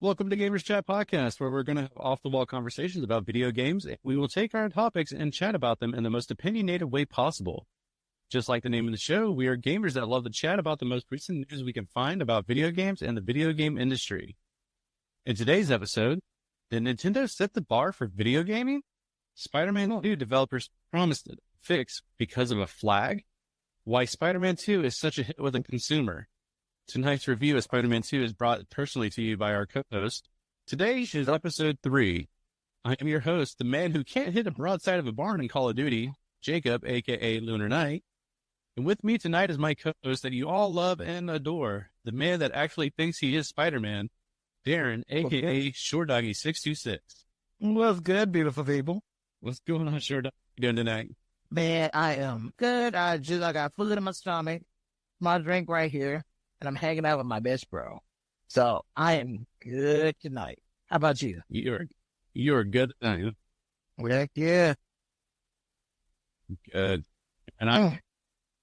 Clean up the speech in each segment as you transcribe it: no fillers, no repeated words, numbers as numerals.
Welcome to Gamers Chat Podcast, where we're going to have off-the-wall conversations about video games. We will take our topics and chat about them in the most opinionated way possible. Just like the name of the show, we are gamers that love to chat about the most recent news we can find about video games and the video game industry. In today's episode, did Nintendo set the bar for video gaming? Spider-Man 2 developers promised a fix because of a flag? Why Spider-Man 2 is such a hit with a consumer? Tonight's review of Spider-Man 2 is brought personally to you by our co-host. Today is episode 3. I am your host, the man who can't hit a broadside of a barn in Call of Duty, Jacob, a.k.a. Lunar Knight. And with me tonight is my co-host that you all love and adore, the man that actually thinks he is Spider-Man, Darren, a.k.a. ShoreDoggy626. What's good, beautiful people? What's going on, ShoreDoggy? Doing tonight? Man, I am good. I got food in my stomach, my drink right here, and I'm hanging out with my best bro. So I am good tonight. How about you? You're good tonight. Heck yeah. Good. And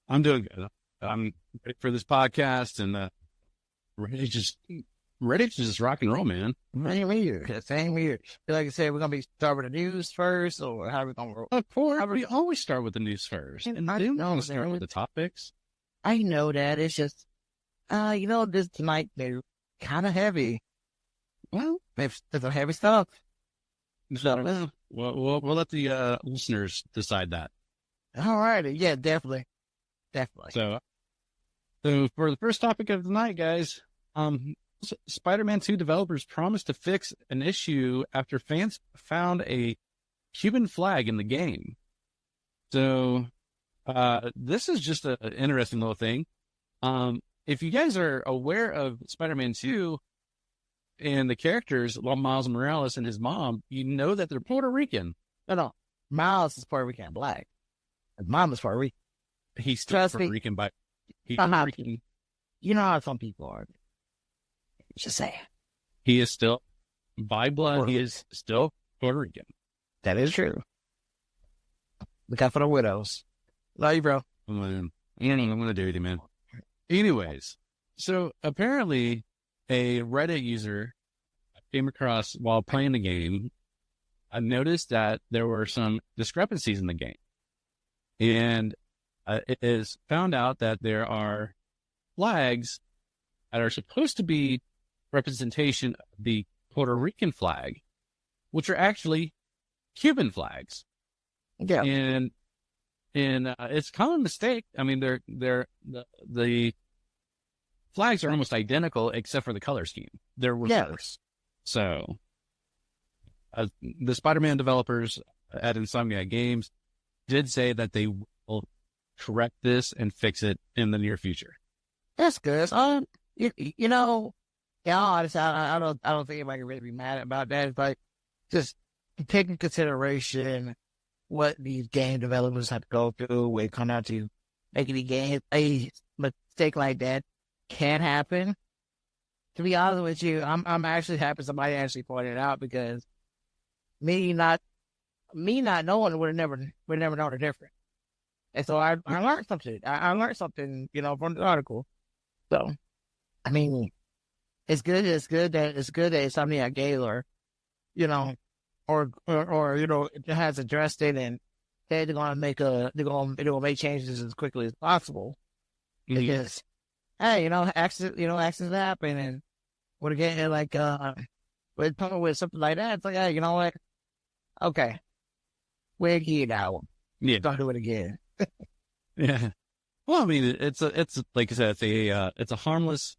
I'm doing good. I'm ready for this podcast and ready to just rock and roll, man. Same here. Same here. Like I said, we're gonna be start with the news first, or how are we gonna roll? Of course, we always start with the news first, and I then know, we'll start with the topics. I know that. It's just, this tonight they're kind of heavy. Well, there's some heavy stuff. So, we'll let the listeners decide that. All righty. Yeah, definitely. So for the first topic of the night, guys, Spider-Man 2 developers promised to fix an issue after fans found a Cuban flag in the game. So this is just an interesting little thing. If you guys are aware of Spider-Man 2 and the characters, Miles Morales and his mom, you know that they're Puerto Rican. No. Miles is Puerto Rican black. His mom is Puerto Rican. He's still Puerto Rican, but he's Puerto Rican. You know how some people are. Just say he is still, by blood, he is still Puerto Rican. That is true. Look out for the widows. Love you, bro. I'm gonna do it, man. Anyways, so apparently a Reddit user came across while playing the game. I noticed that there were some discrepancies in the game, and it is found out that there are flags that are supposed to be representation of the Puerto Rican flag, which are actually Cuban flags. Yeah. And it's a common mistake. I mean, the flags are almost identical except for the color scheme. They're reversed. So the Spider-Man developers at Insomniac Games did say that they will correct this and fix it in the near future. That's good. I don't think anybody can really be mad about that. But just take into consideration what these game developers have to go through when it comes out to making the game. A mistake like that can happen. To be honest with you, I'm actually happy somebody actually pointed it out, because me not knowing would never know the difference. And so I learned something. I learned something, from the article. So, I mean, it's good that Insomniac Games it has addressed it, and they're gonna make changes as quickly as possible. Mm-hmm. Because, hey, accidents happen, and we're getting with something like that. It's like, hey, you know what? Okay, we're here now. Yeah, don't do it again. Yeah. Well, I mean, it's like I said, it's a harmless,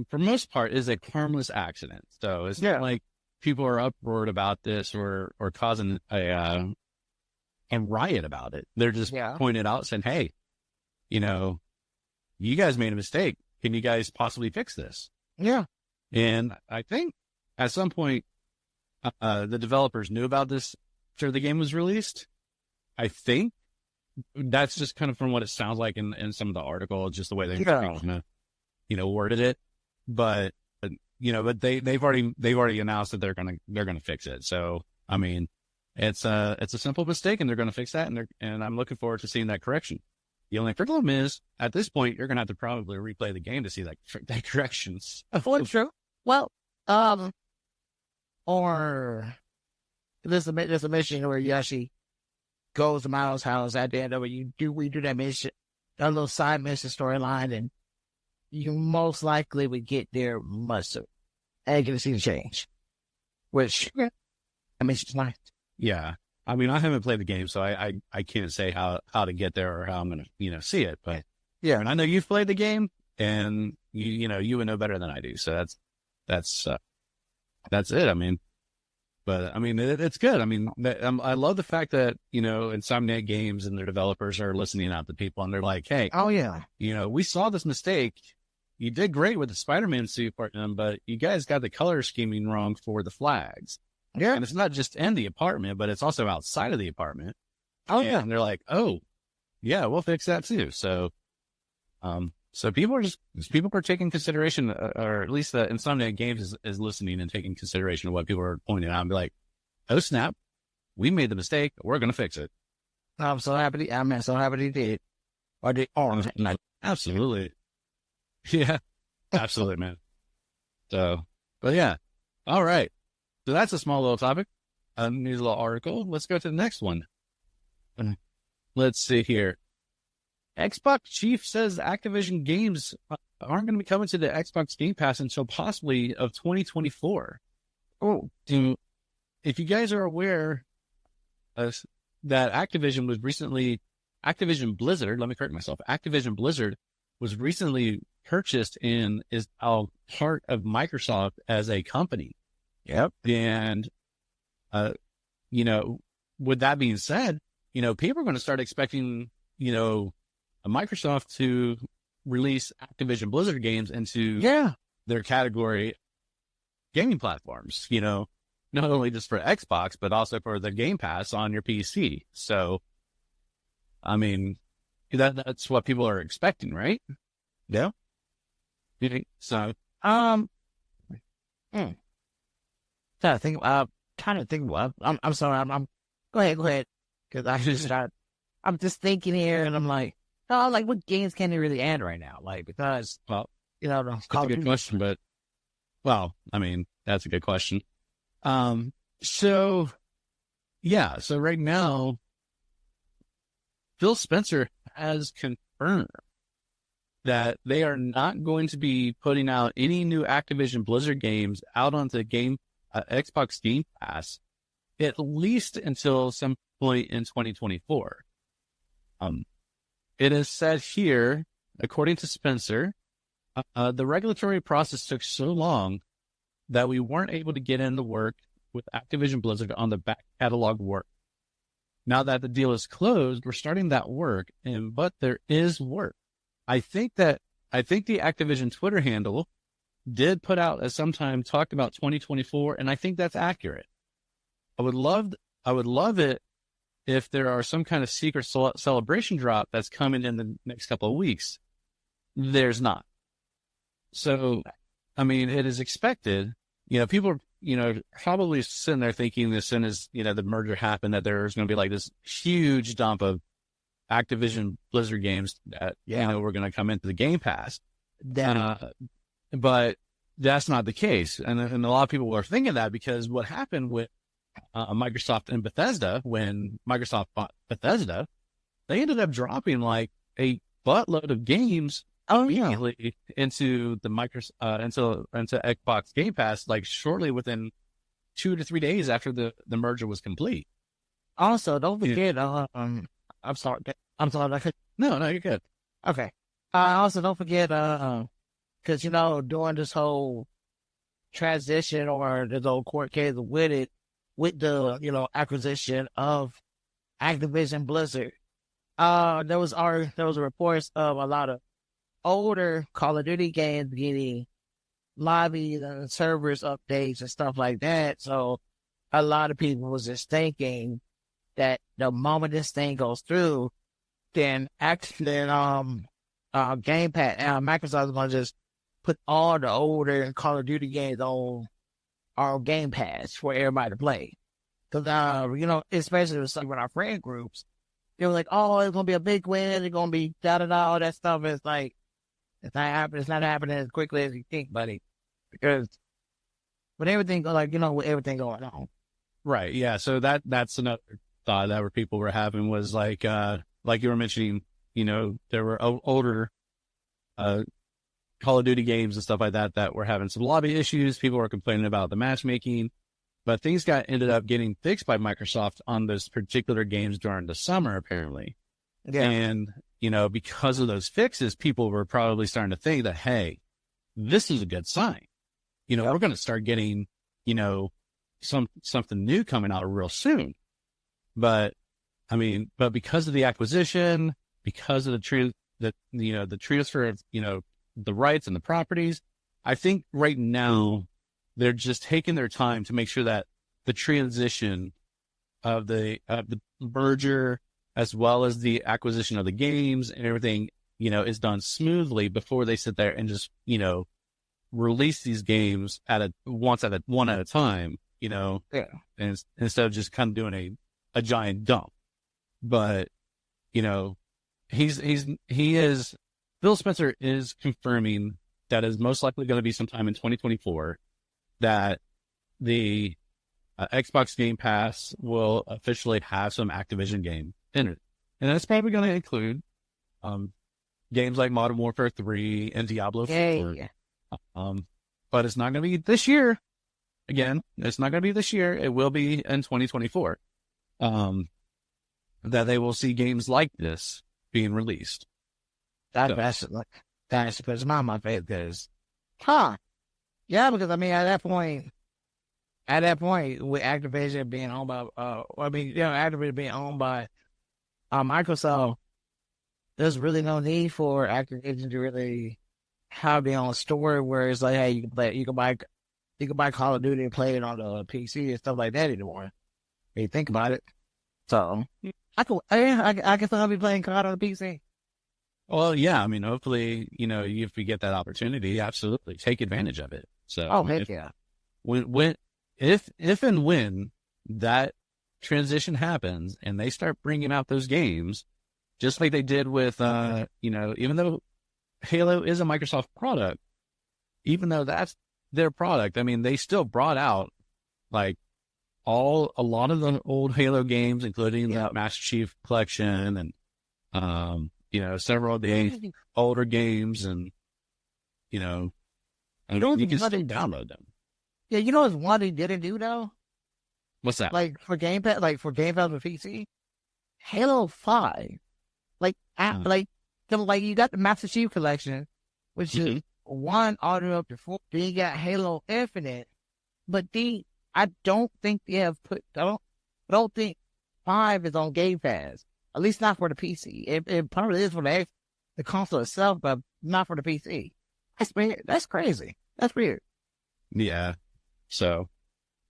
for most part, is a harmless accident. So it's not like people are uproared about this or causing a riot about it. They're just pointing out, saying, "Hey, you guys made a mistake. Can you guys possibly fix this?" Yeah. And I think at some point, the developers knew about this after the game was released. I think that's just kind of from what it sounds like in some of the article, just the way they worded it. But they've already announced that they're gonna fix it. So I mean, it's a simple mistake, and they're gonna fix that, and I'm looking forward to seeing that correction. The only problem is, at this point, you're gonna have to probably replay the game to see that corrections. Well, true. Well, Um, or there's a mission where you actually goes to Miles' house at the end of it. We do that mission, a little side mission storyline, and you most likely would get there much sooner and get to see the change. Which, I mean, it's nice. Yeah. I mean, I haven't played the game, so I can't say how to get there or how I'm going to, see it. But yeah, and I know you've played the game and you would know better than I do. So that's it. I mean, but I mean, it's good. I mean, I love the fact that, Insomniac Games and their developers are listening out to people and they're like, hey, oh yeah, we saw this mistake. You did great with the Spider-Man suit part, but you guys got the color scheming wrong for the flags. Yeah. And it's not just in the apartment, but it's also outside of the apartment. Oh yeah. And they're like, oh yeah, we'll fix that too. So, so people are taking consideration, or at least the Insomniac Games is listening and taking consideration of what people are pointing out and be like, oh snap, we made the mistake. We're going to fix it. I'm so happy. I'm so happy he did. Or did, absolutely. Yeah, absolutely, man. So, but yeah. All right. So that's a small little topic, a news little article. Let's go to the next one. Let's see here. Xbox chief says Activision games aren't going to be coming to the Xbox Game Pass until possibly of 2024. Oh, if you guys are aware that Activision Blizzard, let me correct myself. Activision Blizzard was recently purchased and is a part of Microsoft as a company. Yep. And, with that being said, people are going to start expecting, Microsoft to release Activision Blizzard games into their category gaming platforms, not only just for Xbox, but also for the Game Pass on your PC. So, I mean, that's what people are expecting, right? Yeah. So, I'm sorry. Go ahead. Cause I'm just thinking here and I'm like, oh, like what games can they really add right now? Like, because, that's a good question, but I mean, that's a good question. So right now, Phil Spencer has confirmed that they are not going to be putting out any new Activision Blizzard games out onto Xbox Game Pass, at least until some point in 2024. It is said here, according to Spencer, the regulatory process took so long that we weren't able to get into work with Activision Blizzard on the back catalog work. Now that the deal is closed, we're starting that work, but there is work. I think the Activision Twitter handle did put out at some time talked about 2024, and I think that's accurate. I would love it if there are some kind of secret celebration drop that's coming in the next couple of weeks. There's not. So, I mean, it is expected. People are, probably sitting there thinking as soon as, the merger happened that there's going to be like this huge dump of Activision Blizzard games that, we're going to come into the Game Pass. But that's not the case. And a lot of people are thinking that because what happened with Microsoft and Bethesda, when Microsoft bought Bethesda, they ended up dropping like a buttload of games immediately into the into Xbox Game Pass, like shortly within 2 to 3 days after the merger was complete. Also, don't forget, I'm sorry. No, you're good. Okay. Also, don't forget, because, during this whole transition or this whole court case with the, acquisition of Activision Blizzard, there was reports of a lot of older Call of Duty games getting lobbies and servers updates and stuff like that. So a lot of people was just thinking that the moment this thing goes through, then Game Pass, Microsoft is going to just put all the older Call of Duty games on our Game Pass for everybody to play. Because, especially with our friend groups, they were like, oh, it's going to be a big win. It's going to be da-da-da, all that stuff. It's like, it's not happening as quickly as you think, buddy. Because with everything, like, you know, with everything going on. Right. Yeah. So that's another thought that people were having was like you were mentioning, you know, there were older Call of Duty games and stuff like that were having some lobby issues. People were complaining about the matchmaking, but things ended up getting fixed by Microsoft on those particular games during the summer, apparently. Yeah. And, you know, because of those fixes, people were probably starting to think that, hey, this is a good sign. You know, we're going to start getting, you know, something new coming out real soon. But because of the acquisition, because of the transfer of, you know, the rights and the properties, I think right now they're just taking their time to make sure that the transition of the merger, as well as the acquisition of the games and everything, you know, is done smoothly before they sit there and just, you know, release these games one at a time, you know, and instead of just kind of doing a giant dump. But, you know, Phil Spencer is confirming that is most likely going to be sometime in 2024 that the Xbox Game Pass will officially have some Activision game in it. And that's probably going to include games like Modern Warfare 3 and Diablo 4. But it's not going to be this year. Again, it's not going to be this year. It will be in 2024 that they will see games like this being released. That's not my favorite because, yeah, because I mean, at that point, with Activision being owned by, Activision being owned by Microsoft, there's really no need for Activision to really have their own store where it's like, hey, you can buy Call of Duty and play it on the PC and stuff like that anymore. When you think about it, so I can still be playing COD on the PC. Well, yeah, I mean, hopefully, you know, if we get that opportunity, absolutely take advantage of it. So, heck yeah. If and when that transition happens and they start bringing out those games, just like they did with, you know, even though Halo is a Microsoft product, even though that's their product, I mean, they still brought out like a lot of the old Halo games, including the Master Chief Collection and, you know, several of the older games, and, you know, you can still download them. Yeah, you know what's one they didn't do though? What's that? Like for Game Pass, with PC, Halo 5. Like you got the Master Chief Collection, which is 1 all the way up to 4. Then you got Halo Infinite, but I don't think they have I don't think 5 is on Game Pass. At least not for the PC. It probably is for the console itself, but not for the PC. That's weird. That's crazy. That's weird. Yeah. So,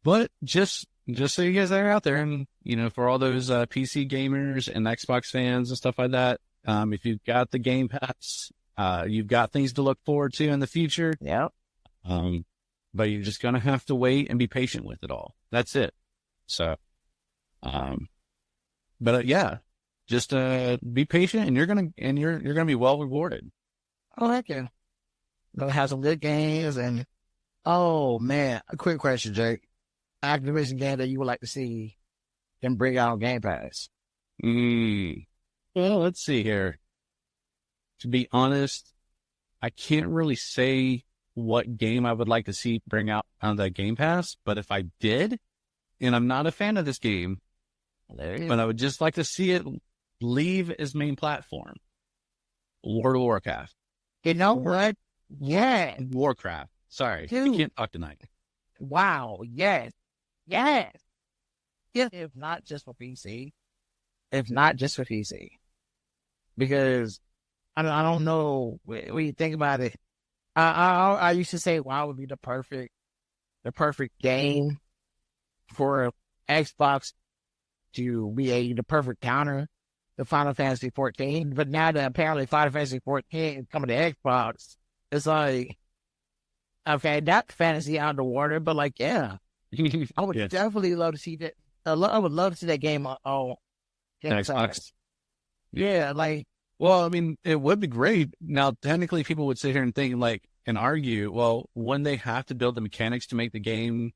but just so you guys are out there, and, you know, for all those PC gamers and Xbox fans and stuff like that, if you've got the Game Pass, you've got things to look forward to in the future. Yeah. But you're just gonna have to wait and be patient with it all. That's it. So, yeah. Just be patient, and you're gonna be well rewarded. Oh, heck yeah! Gonna have some good games, and oh man, a quick question, Jake. Activision game that you would like to see them bring out on Game Pass? Well, let's see here. To be honest, I can't really say what game I would like to see bring out on the Game Pass, but if I did, and I'm not a fan of this game, but I would just like to see it leave its main platform. World of Warcraft. You know what? Yeah. Warcraft. Sorry. Dude. I can't talk tonight. Wow. Yes. Yes. Yeah. If not just for PC. Because I don't know when you think about it. I used to say WoW would be the perfect game for Xbox to be the perfect counter to Final Fantasy 14. But now that apparently Final Fantasy 14 is coming to Xbox, it's like, okay, that fantasy out of the water, but like, yeah, I would definitely love to see that. I would love to see that game on Xbox. Yeah, like. Well, I mean, it would be great. Now, technically, people would sit here and think, like, and argue, well, when they have to build the mechanics to make the game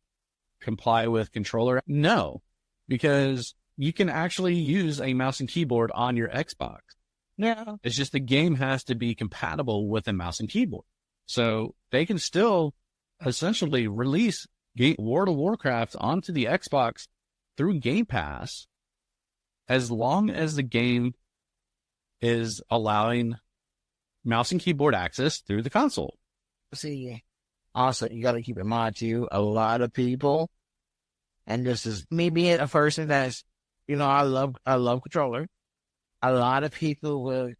comply with controller, no, because you can actually use a mouse and keyboard on your Xbox. Yeah. It's just the game has to be compatible with a mouse and keyboard. So they can still essentially release World of Warcraft onto the Xbox through Game Pass as long as the game is allowing mouse and keyboard access through the console. See, also, you got to keep in mind, too, a lot of people, and this is me being a person that's, I love controller. A lot of people will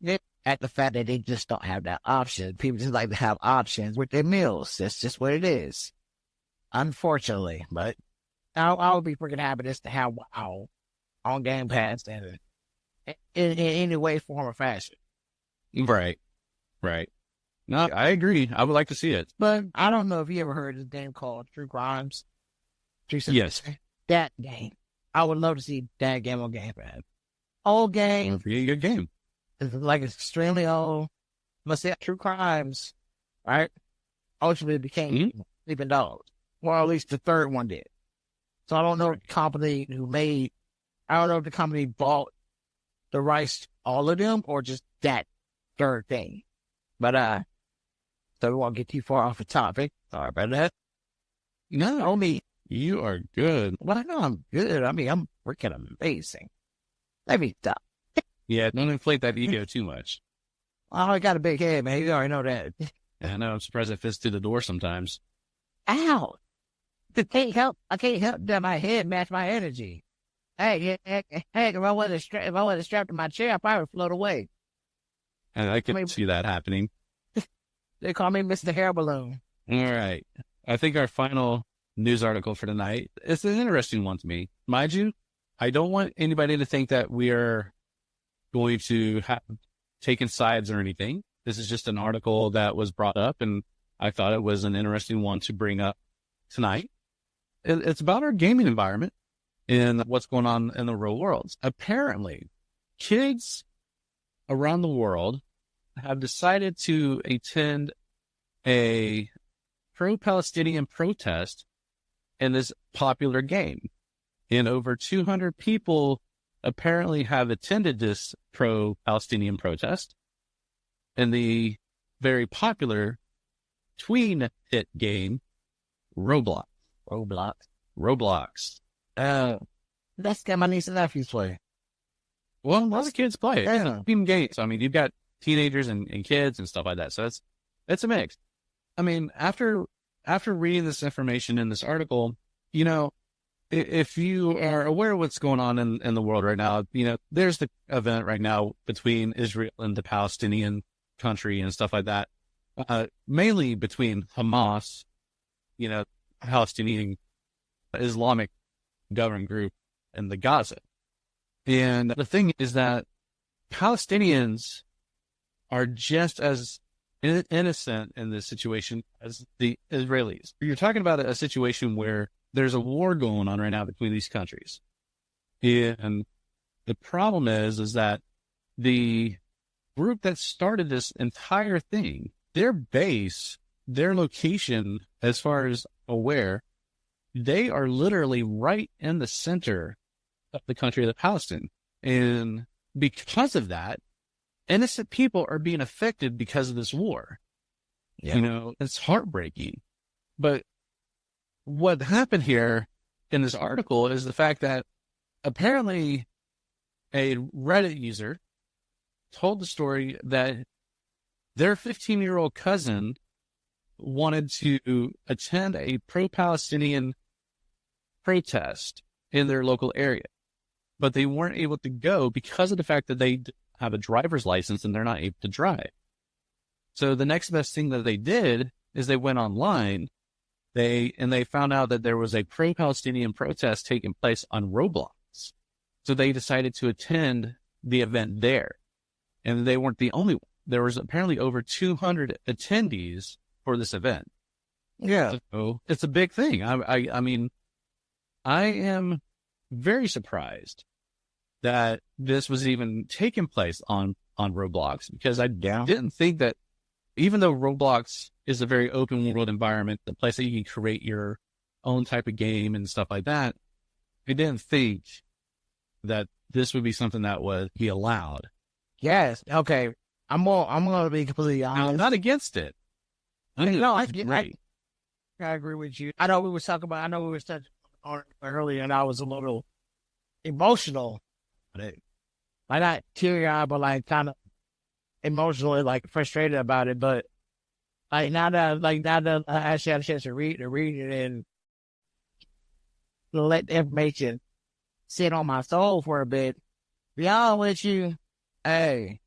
get at the fact that they just don't have that option. People just like to have options with their meals. That's just what it is. Unfortunately, but I would be freaking happy just to have WoW on Game Pass and in any way, form, or fashion. Right. No, I agree. I would like to see it. But I don't know if you ever heard of this game called True Crimes. Yes. That game. I would love to see that game on Game Pass. Old game. Pretty good game. It's like extremely old. Must say True Crimes, right? Ultimately became Sleeping Dogs. Well, at least the third one did. So I don't know if the company bought the rights to all of them or just that third thing. But so we won't get too far off the topic. Sorry about that. No, you are good. Well, I know I'm good. I mean, I'm freaking amazing. Let me stop. Yeah, don't inflate that ego too much. Oh, I got a big head, man. You already know that. Yeah, I know. I'm surprised it fits through the door sometimes. Ow! I can't help that my head match my energy. Hey, if I wasn't strapped to my chair, I probably would float away. And I can see that happening. They call me Mr. Hair Balloon. All right. I think our final news article for tonight is an interesting one to me. Mind you, I don't want anybody to think that we are going to have taken sides or anything. This is just an article that was brought up, and I thought it was an interesting one to bring up tonight. It's about our gaming environment and what's going on in the real world. Apparently, kids around the world have decided to attend a pro-Palestinian protest in this popular game. And over 200 people apparently have attended this pro-Palestinian protest in the very popular tween hit game, Roblox. That's got my niece and nephews play. Well, a lot of kids play it. Yeah. Team games. I mean, you've got teenagers and kids and stuff like that. So it's a mix. I mean, after reading this information in this article, if you are aware of what's going on in the world right now, there's the event right now between Israel and the Palestinian country and stuff like that, mainly between Hamas, Palestinian Islamic government group, and the Gaza. And the thing is that Palestinians are just as innocent in this situation as the Israelis. You're talking about a situation where there's a war going on right now between these countries. And the problem is that the group that started this entire thing, their base, their location, as far as aware, they are literally right in the center of the country of the Palestine. And because of that, innocent people are being affected because of this war. Yeah. It's heartbreaking. But what happened here in this article is the fact that apparently a Reddit user told the story that their 15-year-old cousin wanted to attend a pro-Palestinian protest in their local area, but they weren't able to go because of the fact that they have a driver's license and they're not able to drive. So the next best thing that they did is they went online. They found out that there was a pro-Palestinian protest taking place on Roblox. So they decided to attend the event there. And they weren't the only one. There was apparently over 200 attendees for this event. Yeah. So it's a big thing. I mean, I am very surprised that this was even taking place on Roblox, because I didn't think that even though Roblox is a very open world environment, the place that you can create your own type of game and stuff like that, I didn't think that this would be something that would be allowed. Yes. Okay. I'm gonna be completely Now, honest. I'm not against it. No, I agree with you. I know we were touching on it earlier, and I was a little emotional. Like not teary-eyed, but like kind of emotionally, like frustrated about it. But like now that I actually had a chance to read it and let the information sit on my soul for a bit, be honest with you, hey,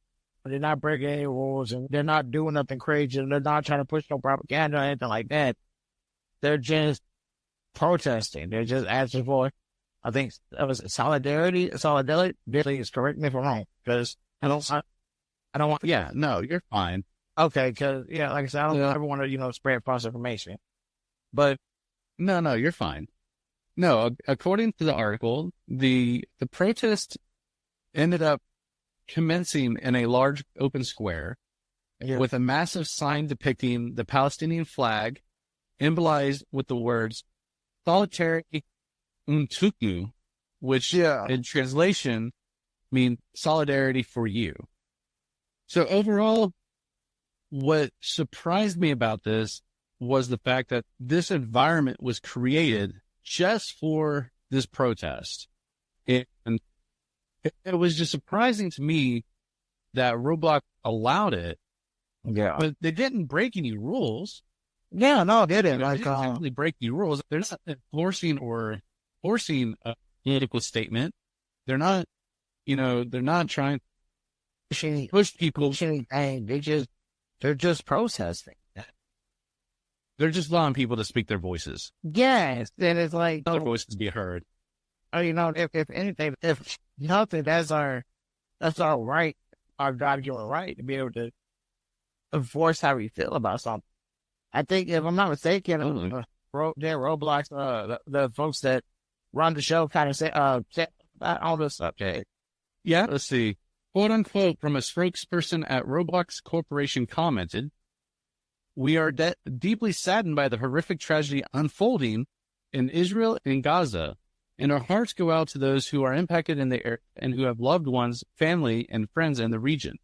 they're not breaking any rules and they're not doing nothing crazy and they're not trying to push no propaganda or anything like that. They're just protesting. They're just asking for, I think that was solidarity. Please correct me if I'm wrong, because I don't want. Yeah, no, you're fine. Okay, because like I said, I don't ever want to spread false information. But No, you're fine. No, according to the article, the protest ended up commencing in a large open square with a massive sign depicting the Palestinian flag, embolized with the words "Solidarity Untuknu," which in translation mean solidarity for you. So overall, what surprised me about this was the fact that this environment was created just for this protest. And it was just surprising to me that Roblox allowed it. Yeah. But they didn't break any rules. Yeah, no, they didn't. They didn't actually break any rules. They're not enforcing or forcing a political statement. They're not, they're not trying to push people. They're just protesting. They're just allowing people to speak their voices. Yes, and it's like Their voices be heard. If anything, if nothing, that's our right, our God-given right to be able to enforce how we feel about something. I think, if I'm not mistaken, Roblox, the folks that run the show kind of said about all this subject. Yeah, let's see. Quote unquote, from a spokesperson at Roblox Corporation commented, "We are deeply saddened by the horrific tragedy unfolding in Israel and Gaza, and our hearts go out to those who are impacted in the area and who have loved ones, family, and friends in the region.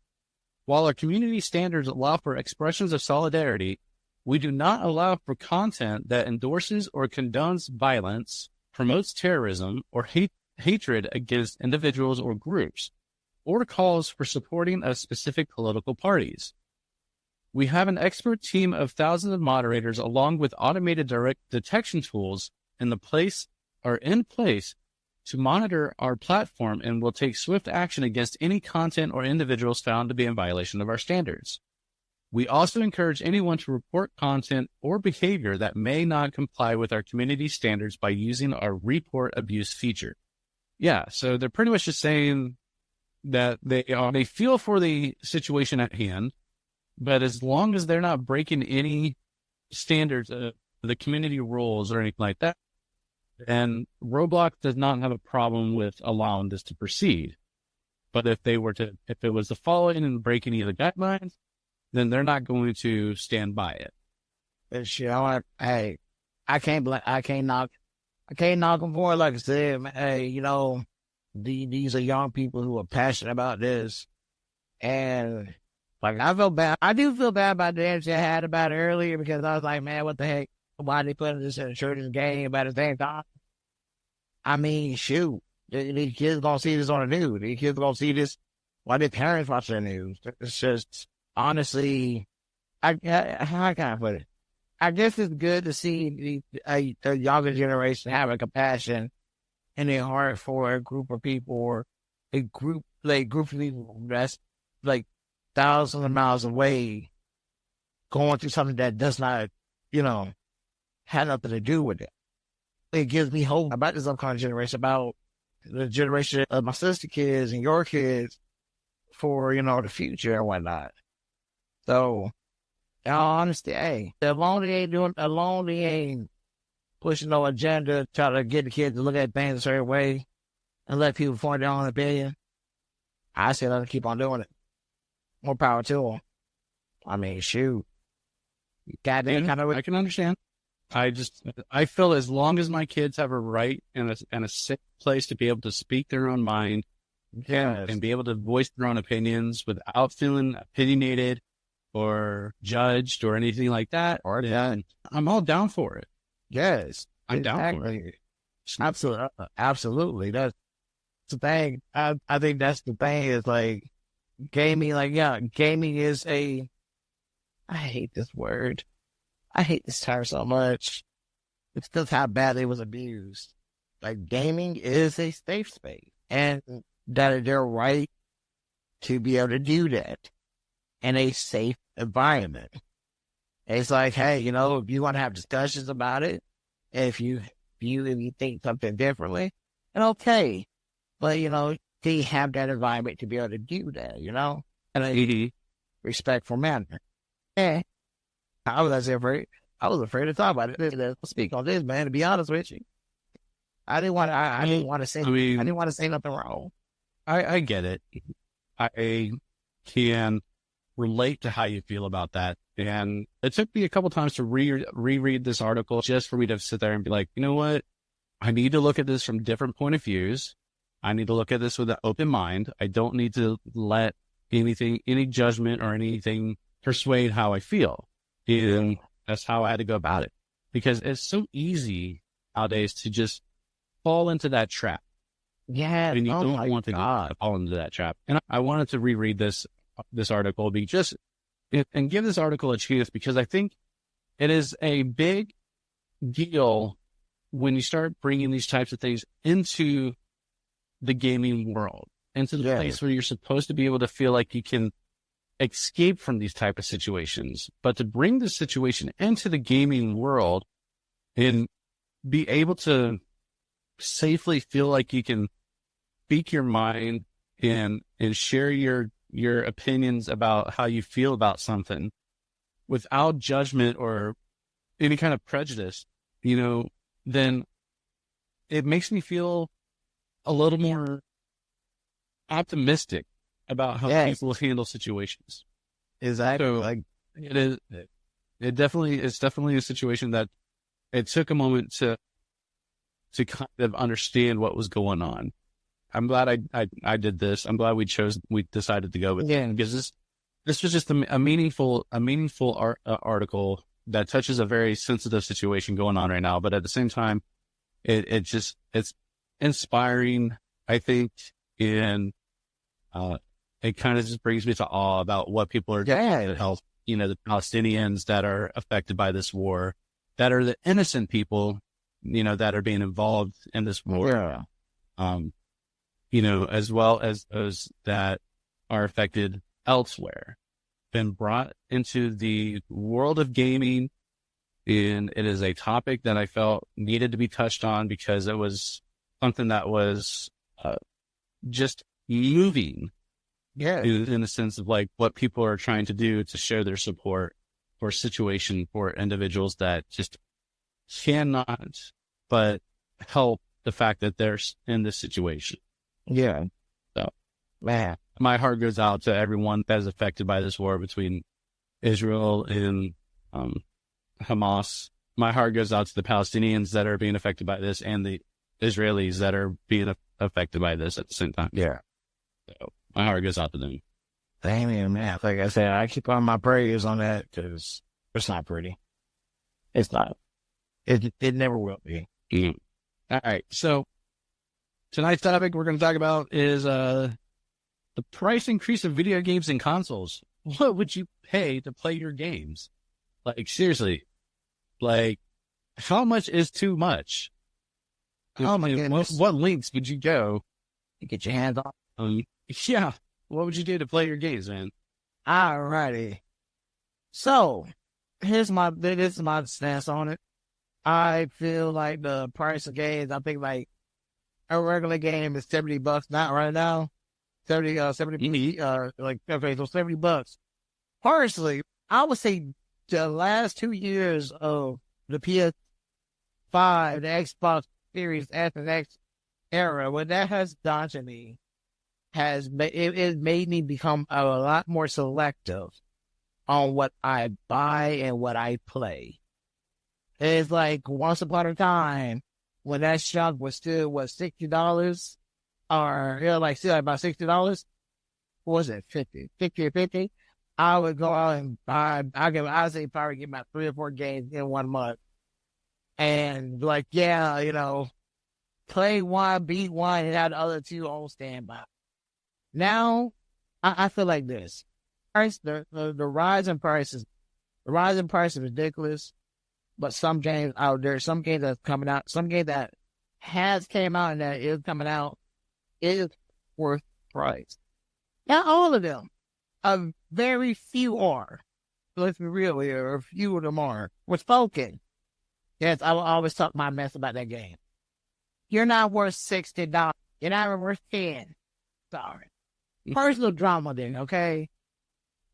While our community standards allow for expressions of solidarity, we do not allow for content that endorses or condones violence, promotes terrorism, or hatred against individuals or groups, or calls for supporting of specific political parties. We have an expert team of thousands of moderators along with automated direct detection tools in place to monitor our platform and will take swift action against any content or individuals found to be in violation of our standards. We also encourage anyone to report content or behavior that may not comply with our community standards by using our report abuse feature." Yeah, so they're pretty much just saying that they feel for the situation at hand, but as long as they're not breaking any standards of the community rules or anything like that, then Roblox does not have a problem with allowing this to proceed. But if it was to follow in and break any of the guidelines, then they're not going to stand by it. But shit, I can't knock them for it. Like I said, man, hey, these are young people who are passionate about this, and like I do feel bad about the answer I had about it earlier, because I was like, man, what the heck? Why they putting this in a children's game? But at the same time, I mean, shoot, these kids gonna see this on the news. These kids gonna see this while their parents watch the news. It's just, honestly, how can I put it? I guess it's good to see the younger generation have a compassion in their heart for a group of people, or a group of people that's like thousands of miles away, going through something that does not, have nothing to do with it. It gives me hope about this upcoming generation, about the generation of my sister kids and your kids, for, the future and whatnot. So, in all honesty, hey, as long as they ain't pushing no agenda, try to get the kids to look at things a certain way and let people form their own opinion, I say let them keep on doing it. More power to them. I mean, shoot. Goddamn, kind of. I can understand. I feel as long as my kids have a right and a safe place to be able to speak their own mind and be able to voice their own opinions without feeling opinionated or judged or anything like that, then I'm all down for it. Yes. I'm down for it. Absolutely. Absolutely. That's the thing. I think that's the thing is like gaming, gaming is I hate this word. I hate this term so much. It's just how bad it was abused. Like gaming is a safe space and that is their right to be able to do that in a safe environment. It's like, hey, if you want to have discussions about it, if you think something differently, and okay. But, they have that environment to be able to do that, in a respectful manner. And I was afraid to talk about it. Let's speak on this, man, to be honest with you. I didn't want to say nothing wrong. I get it. I can relate to how you feel about that. And it took me a couple times to reread this article just for me to sit there and be like, you know what? I need to look at this from different point of views. I need to look at this with an open mind. I don't need to let any judgment or anything persuade how I feel. And that's how I had to go about it. Because it's so easy nowadays to just fall into that trap. Yeah. And you don't want to fall into that trap. And I wanted to reread this article and give this article a chance because I think it is a big deal when you start bringing these types of things into the gaming world, into the place where you're supposed to be able to feel like you can escape from these type of situations. But to bring this situation into the gaming world and be able to safely feel like you can speak your mind and share your opinions about how you feel about something without judgment or any kind of prejudice, then it makes me feel a little more optimistic about how people handle situations. Exactly. So it's definitely a situation that it took a moment to kind of understand what was going on. I'm glad I did this. I'm glad we decided to go with it because this was just a meaningful article that touches a very sensitive situation going on right now. But at the same time, it's inspiring, I think, and it kind of just brings me to awe about what people are doing to help, the Palestinians that are affected by this war, that are the innocent people, that are being involved in this war. As well as those that are affected elsewhere, been brought into the world of gaming. And it is a topic that I felt needed to be touched on because it was something that was just moving. Yeah. In the sense of like what people are trying to do to show their support for a situation for individuals that just cannot but help the fact that they're in this situation. Yeah. So, man, my heart goes out to everyone that is affected by this war between Israel and Hamas. My heart goes out to the Palestinians that are being affected by this and the Israelis that are being affected by this at the same time. Yeah. So my heart goes out to them. Damn, man. Like I said, I keep on my prayers on that because it's not pretty. It's not. It never will be. Mm. All right. So tonight's topic we're going to talk about is the price increase of video games and consoles. What would you pay to play your games? Like, seriously. Like, how much is too much? Oh, my goodness. What lengths would you go to get your hands on? Yeah. What would you do to play your games, man? Alrighty. So, this is my stance on it. I feel like the price of games, I think like a regular game is $70 not right now. 70 so $70. Personally, I would say the last 2 years of the PS5, the Xbox Series S and X era, what that has done to me it made me become a lot more selective on what I buy and what I play. It's like once upon a time when that shop was still $60 or like still about $60. What was it, 50 or 50? I would go out and buy. I'd say probably get about 3 or 4 games in 1 month, and like play one, beat one, and have the other 2 on standby. Now, I feel like this. The rise in prices, is ridiculous. But some games out there, some games that's coming out, some game that has came out and that is coming out is worth price. Not all of them. Very few are. Let's be real here. A few of them are. With spoken. Yes, I will always talk my mess about that game. You're not worth $60. You're not even worth 10. Sorry. Personal drama then, okay?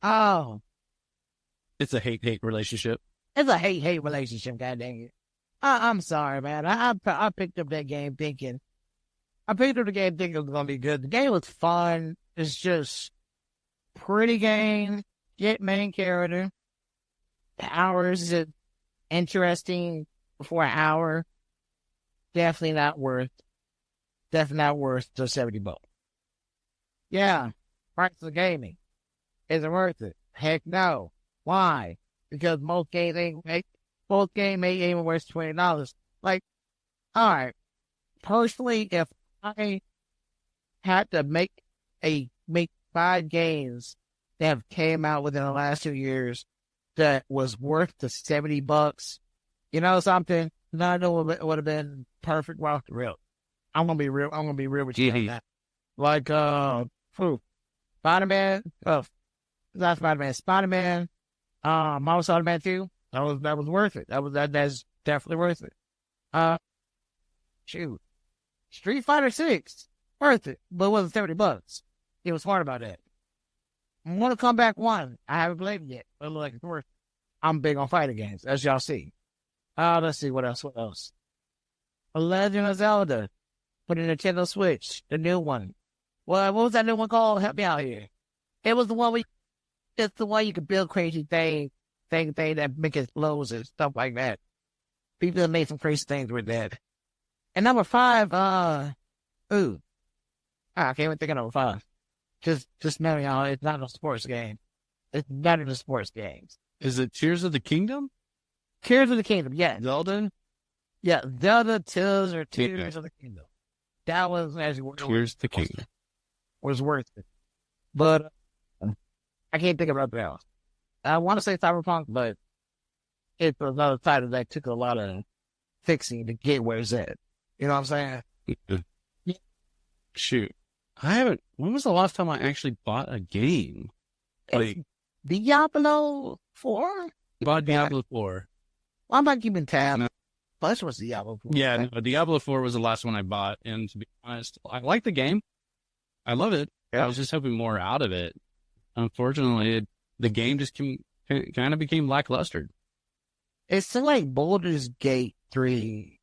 Oh. It's a hate-hate relationship. It's a hate-hate relationship, god dang it. I'm sorry, man. I picked up that game thinking it was going to be good. The game was fun. It's just pretty game. Get main character. The hours is interesting for an hour. Definitely not worth the $70. Yeah. Price of gaming. Is it worth it? Heck no. Why? Because most games ain't even worth $20. Like, all right. Personally, if I had to make 5 games that have came out within the last 2 years that was worth the $70, you know something? No, I know it would have been perfect. Well, real. I'm gonna be real with you on that. Like, Spider-Man. Not Spider-Man. Spider-Man. Marvel Spider-Man 2. That was worth it. That's definitely worth it. Shoot. Street Fighter 6. Worth it. But it wasn't $70. It was smart about that. Mortal Kombat 1. I haven't played it yet. But it looks like it's worth it. I'm big on fighting games, as y'all see. Let's see what else. A Legend of Zelda for the Nintendo Switch, the new one. Well, what was that new one called? Help me out here. It was the one it's the one you can build crazy thing that make explosions and stuff like that. People have made some crazy things with that. And number 5, I can't even think of number 5. Just know y'all, it's not a sports game. It's not even sports games. Is it Tears of the Kingdom? Tears of the Kingdom, yeah. Zelda? Yeah, Zelda Tears of the Kingdom. That was actually Tears of the Kingdom. Was worth it. But I can't think of anything else. I want to say Cyberpunk, but it's another title that took a lot of fixing to get where it's at. You know what I'm saying? Yeah. Shoot. When was the last time I actually bought a game? Like Diablo 4? Bought Diablo 4. Well, I'm not keeping tabs. No. Plus was Diablo 4. Yeah, no, Diablo 4 was the last one I bought. And to be honest, I like the game. I love it. Yeah. I was just hoping more out of it. Unfortunately, the game just kind of became lackluster. It's like Baldur's Gate 3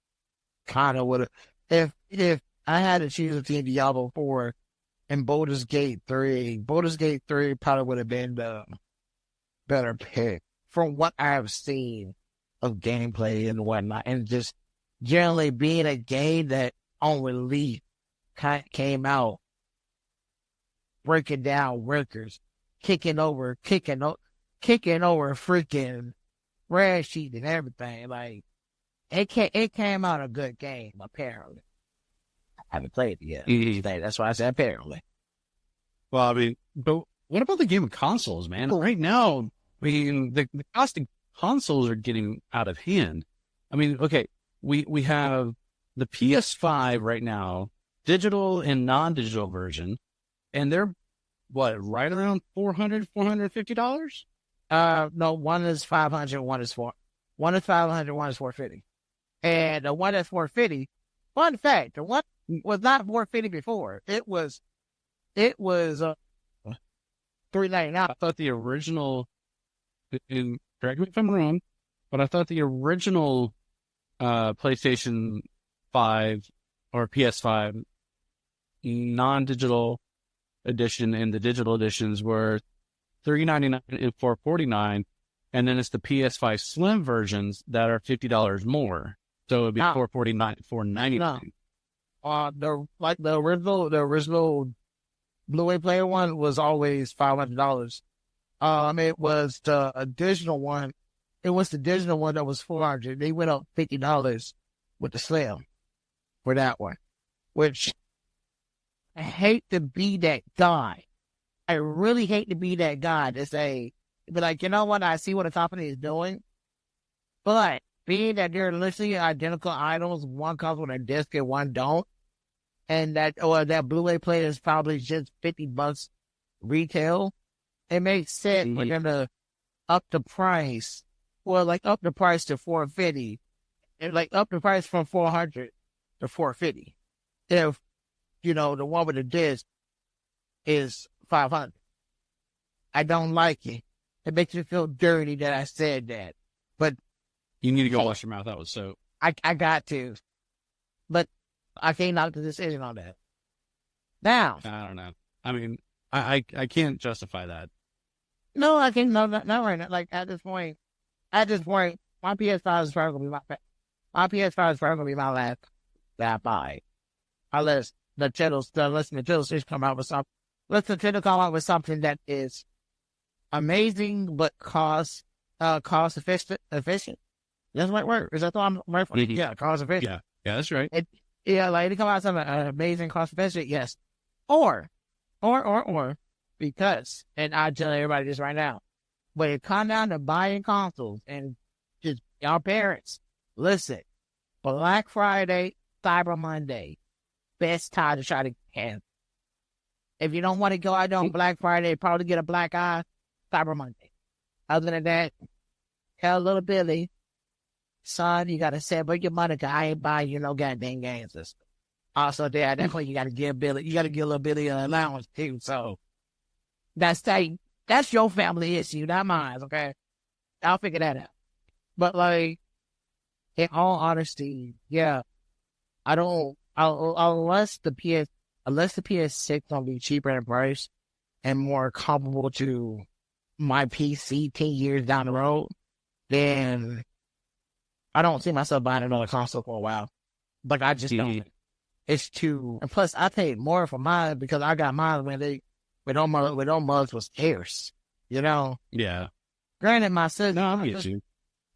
kind of would have. If I had to choose between Diablo 4 and Baldur's Gate 3 probably would have been the better pick from what I've seen of gameplay and whatnot, and just generally being a game that on release came out breaking down workers, kicking over freaking red sheet and everything. Like it came out a good game apparently. I haven't played it yet. Mm-hmm. That's why I said apparently. Well, I mean, but what about the game of consoles, man? Right now, I mean, the cost of consoles are getting out of hand. I mean, okay, we have the PS5 right now, digital and non-digital version, and they're right around $450? No, one is $500, one is $500, one is $450. And the one that's $450, fun fact, the one was not $450 before. It was $399. I thought the original, and correct me if I'm wrong, but I thought the original PlayStation 5 or PS5 non-digital edition and the digital editions were $399 and $449, and then it's the PS5 Slim versions that are $50 more. So it'd be $449, $499. The original Blu-ray player one was always $500. It was the additional one. It was the digital one that was $400. They went up $50 with the Slim for that one, which I hate to be that guy. I really hate to be that guy to say, be like, you know what? I see what a company is doing, but being that they're literally identical items, one comes with a disc and one don't, and that Blu-ray player is probably just $50 retail, it makes sense for them to up the price, or like up the price to $450, and like up the price from $400 to $450. If the one with the disc is $500, I don't like it. It makes me feel dirty that I said that, but you need to go wash your mouth out with soap. I got to, but I can't knock the decision on that. Now, I don't know. I mean, I can't justify that. No, I can't. No, not right now. Like at this point, my PS5 is probably gonna be my last that I buy, unless Nintendo Switch come out with something. Let's Nintendo come out with something that is amazing but cost efficient. That's the right word. Is that the I'm right for? Mm-hmm. Yeah, cost efficient. Yeah, that's right. Like they come out with something amazing, cost efficient. Yes, or because, and I tell everybody this right now, when it comes down to buying consoles and just y'all parents, listen, Black Friday, Cyber Monday, best time to try to cancel. If you don't want to go out on Black Friday, probably get a black eye, Cyber Monday. Other than that, tell little Billy, son, you got to save your money because I ain't buying you no goddamn games. Also, there, at that point, you got to give little Billy an allowance too. So that's your family issue, not mine. Okay, I'll figure that out. But like, in all honesty, yeah, unless the PS6 gonna be cheaper in price and more comparable to my PC 10 years down the road, then I don't see myself buying another console for a while. Like, I just don't. It's too. And plus, I paid more for mine because I got mine when those mugs was scarce. You know. Yeah. Granted, my sister. No, I get you.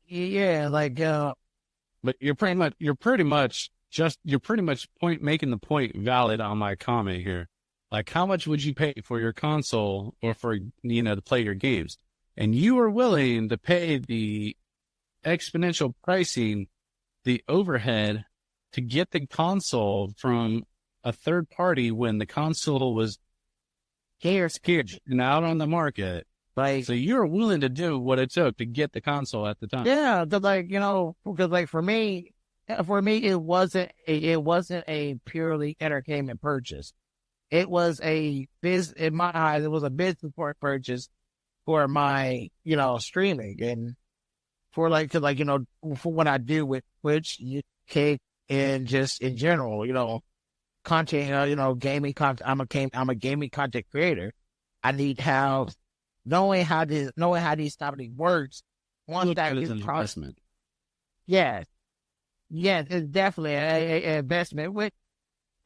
Yeah, like. But you're pretty much making the point valid on my comment here. Like, how much would you pay for your console or for to play your games? And you are willing to pay the exponential pricing, the overhead to get the console from a third party when the console was scarce and out on the market. Like, so you're willing to do what it took to get the console at the time. Yeah, because for me, it wasn't a purely entertainment purchase. It was in my eyes, it was a business purchase for my, streaming and for for what I do with Twitch, Kick, and just in general, content, gaming content. I'm a gaming content creator. I need help knowing how these companies works. Once that is an investment. Yes, it's definitely an investment. With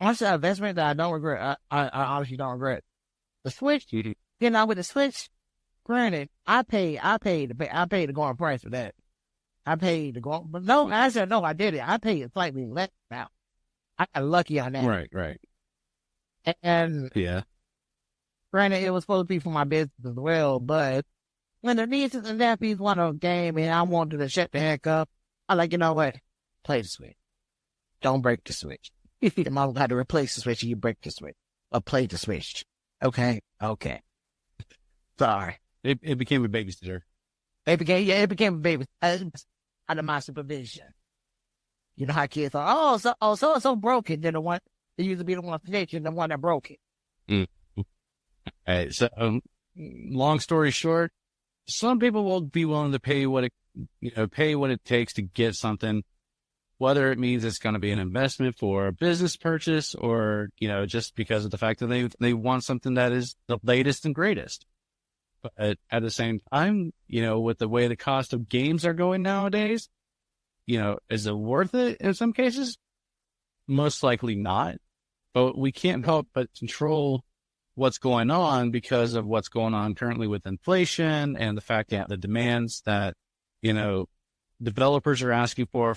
honestly, an investment that I don't regret. I honestly don't regret. The Switch, with the Switch, granted, I paid the going price for that. I paid the going, but no, I said no, I did it. I paid it slightly less now. I got lucky on that. Right. And yeah, granted, it was supposed to be for my business as well, but when the nieces and nephews want a game and I wanted to shut the heck up, I'm like, you know what? Play the Switch. Don't break the Switch. Your mom had to replace the Switch and you break the Switch. Or play the Switch. Okay. Sorry. It became a babysitter. It became a baby under my supervision. You know how kids are, so broken. Then the one, they used to be the one snitching, the one that broke it. All right. So, long story short, some people will be willing to pay what it takes to get something, whether it means it's going to be an investment for a business purchase or, just because of the fact that they want something that is the latest and greatest. But at the same time, with the way the cost of games are going nowadays, is it worth it in some cases? Most likely not. But we can't help but control what's going on because of what's going on currently with inflation and the fact that the demands that, developers are asking for,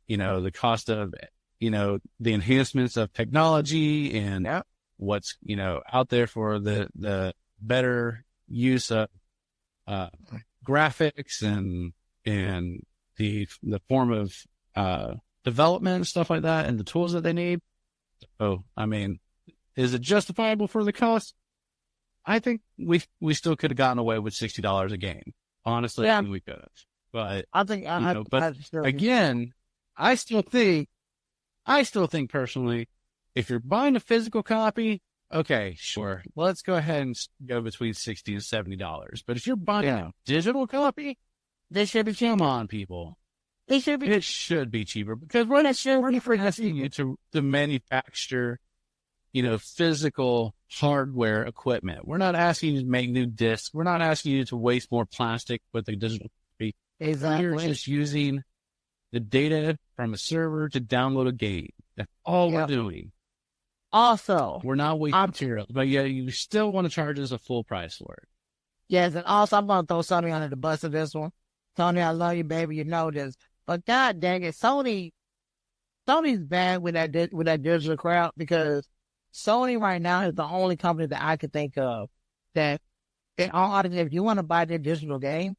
the cost of, the enhancements of technology and what's, out there for the better use of graphics and the form of development and stuff like that and the tools that they need. So, I mean, is it justifiable for the cost? I think we still could have gotten away with $60 a game. Honestly, I think we could have. But I think, again, I still think personally, if you're buying a physical copy, okay, sure, let's go ahead and go between $60 and $70. But if you're buying a digital copy, they should be come on, people. It should be cheaper because we're not asking you to manufacture, physical hardware equipment. We're not asking you to make new discs. We're not asking you to waste more plastic with the digital copy. Exactly. We're just using the data from a server to download a game. That's all we're doing. Also, we're not wasting materials, but yeah, you still want to charge us a full price for it. Yes, and also I'm going to throw Sony under the bus of this one. Sony, I love you, baby. You know this. But God dang it, Sony's bad with that digital crowd because Sony right now is the only company that I could think of that, in all honesty, if you want to buy their digital games,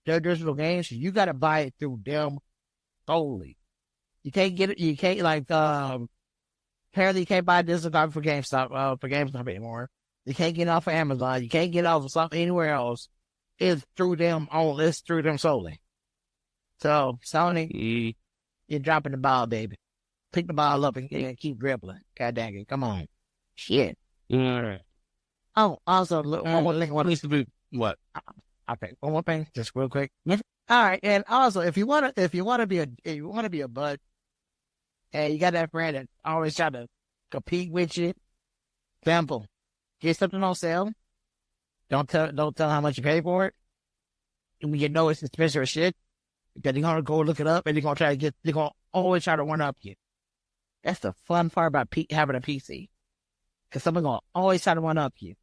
you got to buy it through them solely. You can't get it. You can't apparently you can't buy digital copy for GameStop anymore. You can't get it off of Amazon. You can't get it off of something anywhere else. It's through them. It's through them solely. So, Sony, you're dropping the ball, baby. Pick the ball up and keep dribbling. God dang it. Come on. Shit. All right. Oh, also, what? Okay, one more thing, just real quick. All right, and also, if you want to be a bud, and you got that friend that always try to compete with you, simple. Get something on sale. Don't tell how much you pay for it. And when you know it's expensive as shit, because they're gonna go look it up and they're gonna always try to one up you. That's the fun part about having a PC. Because someone's gonna always try to one up you.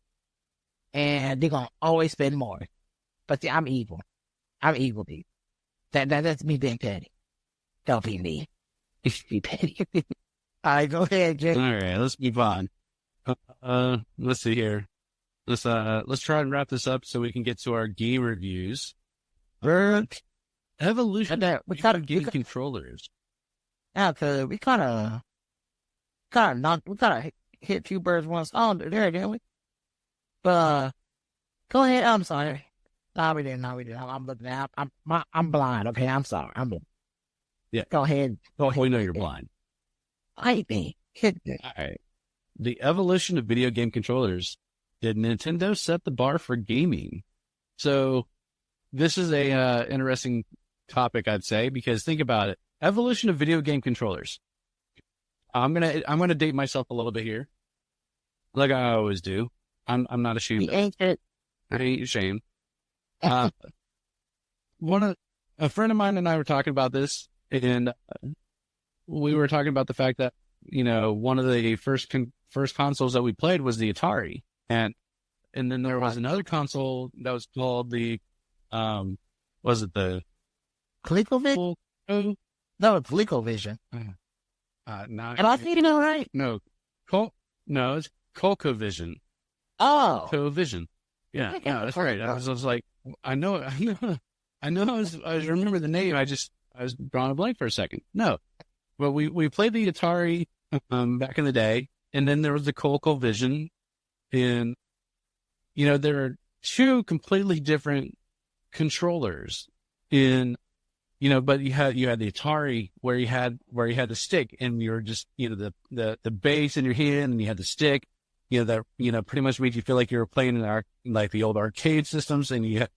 And they're gonna always spend more. But see, I'm evil. Dude. That's me being petty. Don't be me. You should be petty. All right, go ahead, Jay. All right, let's move on. Let's see here. Let's try and wrap this up so we can get to our game reviews. Evolution of game controllers. Yeah, cause we kind of hit two birds with one stone there, didn't we? But go ahead. I'm sorry. No, we didn't. I'm looking at. I'm blind. Okay, I'm sorry. I'm blind. Yeah. Go ahead. We know you're blind. I think. All right. The evolution of video game controllers. Did Nintendo set the bar for gaming? So this is a interesting topic, I'd say, because think about it. Evolution of video game controllers. I'm gonna date myself a little bit here, like I always do. I'm not ashamed. I ain't ashamed. A friend of mine and I were talking about this, and we were talking about the fact that one of the first consoles that we played was the Atari, and then there was another console that was called the was it the ColecoVision? No, it's ColecoVision. Am I thinking all right? No, it's ColecoVision. Oh, ColecoVision. Yeah, that's right. I was like, I know. I was remember the name. I was drawing a blank for a second. No, well, we played the Atari back in the day, and then there was the ColecoVision, and there are two completely different controllers in. But you had the Atari where you had the stick and you're just, the base in your hand and you had the stick, that, pretty much made you feel like you were playing in like the old arcade systems, and you're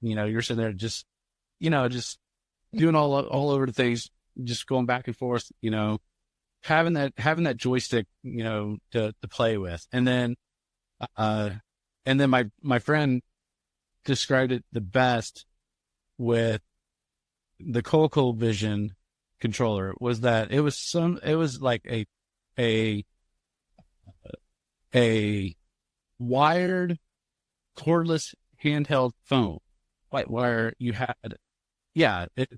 sitting there just doing all over the things, just going back and forth, having that joystick, to play with. And then my friend, described it the best with the ColecoVision controller was that it was like a wired cordless handheld phone, like where you had, it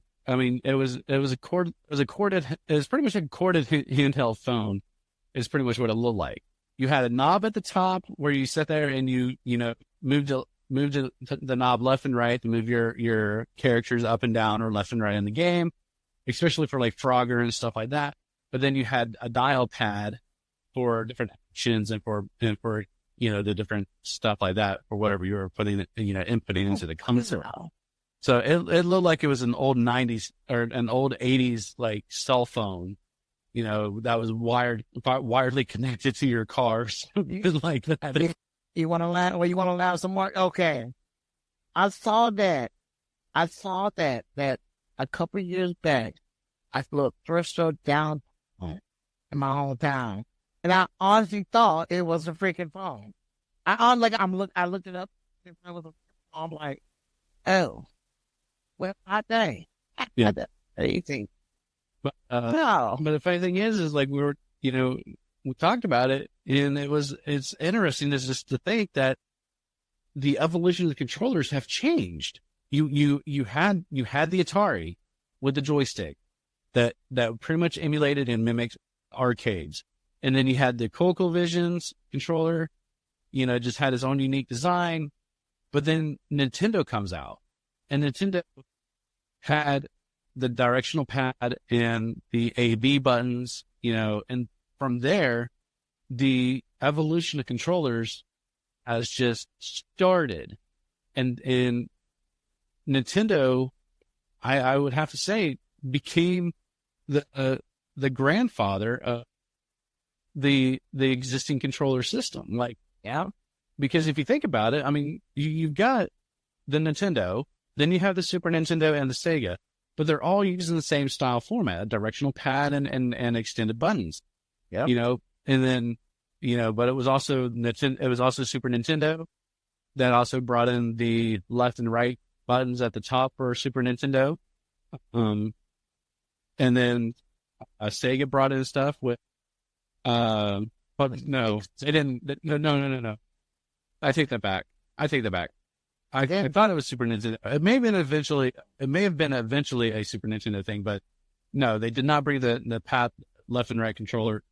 was pretty much a corded handheld phone is pretty much what it looked like. You had a knob at the top where you sit there and you moved the knob left and right to move your characters up and down or left and right in the game, especially for like Frogger and stuff like that. But then you had a dial pad for different actions and for the different stuff like that for whatever you were putting inputting into the console. So it looked like it was an old 90s or an old 80s like cell phone, that was wiredly connected to your cars. Like that. You want to laugh? Well, you want to laugh some more? Okay. I saw that a couple of years back. I looked thrift store down in my hometown, and I honestly thought it was a freaking phone. I looked it up. I'm like, oh, well, I think. Yeah. Anything. But No. but the funny thing is like we talked about it, and it's interesting just to think that the evolution of the controllers have changed. You had the Atari with the joystick that pretty much emulated and mimicked arcades, and then you had the ColecoVision's controller, just had its own unique design. But then Nintendo comes out, and Nintendo had the directional pad and the A/B buttons, and from there, the evolution of controllers has just started. And in Nintendo, I would have to say, became the grandfather of the existing controller system. Like, Yeah. because if you think about it, I mean, you've got the Nintendo, then you have the Super Nintendo and the Sega, but they're all using the same style format, a directional pad and extended buttons. Yeah. And then, but it was also Super Nintendo that also brought in the left and right buttons at the top for Super Nintendo. And then Sega brought in stuff with, but no, they didn't. No. I take that back. I thought it was Super Nintendo. It may have been eventually a Super Nintendo thing, but no, they did not bring the path left and right controller.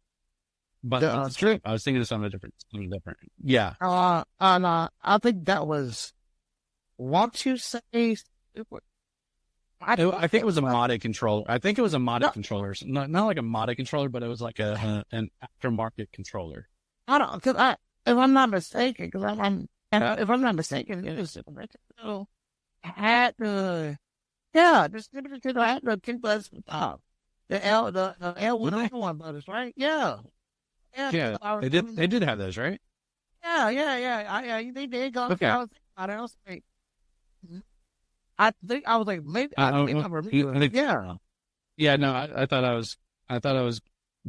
But That's true. I was thinking of something different. Yeah. No, I think that was. Want you say? I think it was a modded controller. I think it was a modded controller. Not like a modded controller, but it was like an aftermarket controller. I don't, because if I'm not mistaken, if I'm not mistaken, it was Super Nintendo had the Super Nintendo had the kick buttons at the top. The L one buttons, right? Yeah. Yeah, they did have those, right? Yeah. They did go. Okay. I was like, I think I was like, maybe. Yeah. Yeah, no, I thought I was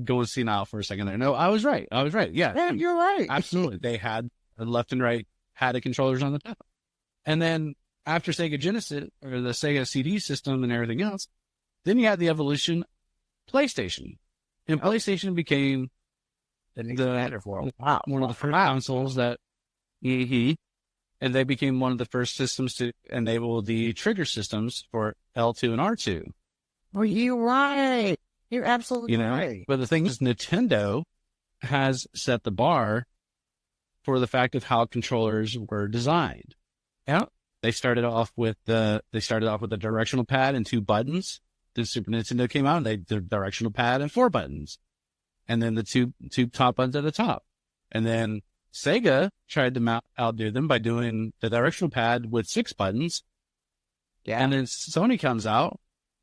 going senile for a second there. No, I was right. Yeah. Yeah, you're right. Absolutely. They had the left and right had the controllers on the top. And then after Sega Genesis or the Sega CD system and everything else, then you had the evolution PlayStation. And PlayStation became one of the first consoles that and they became one of the first systems to enable the trigger systems for L2 and R2. Oh, you're right. You're absolutely right. But the thing is, Nintendo has set the bar for the fact of how controllers were designed. Yeah. They started off with a directional pad and 2 buttons. The Super Nintendo came out and they did a directional pad and 4 buttons. And then the two top buttons at the top. And then Sega tried to outdo them by doing the directional pad with 6 buttons. Yeah. And then Sony comes out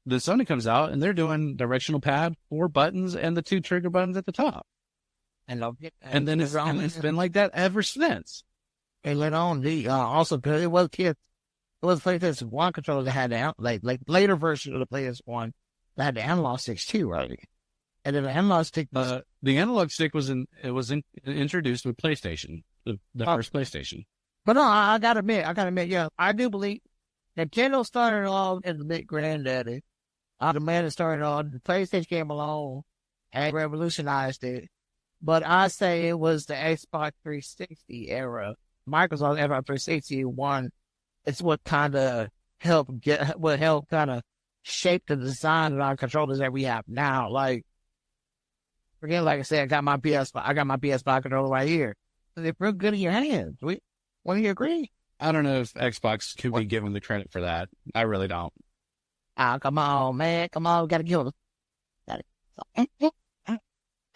and they're doing directional pad, 4 buttons, and the 2 trigger buttons at the top. And then it's been like that ever since. And later on, also it was PlayStation 1 controller that had the later version of the PlayStation 1 that had the analog sticks too, right? And then the analog stick. The analog stick was introduced with PlayStation, the first PlayStation. But no, I gotta admit, yeah, I do believe Nintendo started off as the big granddaddy. The man that started off, the PlayStation came along and revolutionized it. But I say it was the Xbox 360 era. Microsoft Xbox 360 one. It's what kind of helped kind of shape the design of our controllers that we have now. Like, again, like I said, I got my PS5 controller right here. They're real good in your hands. Wouldn't you agree? I don't know if Xbox could be given the credit for that. I really don't. Ah, come on, man. Come on, we gotta kill them.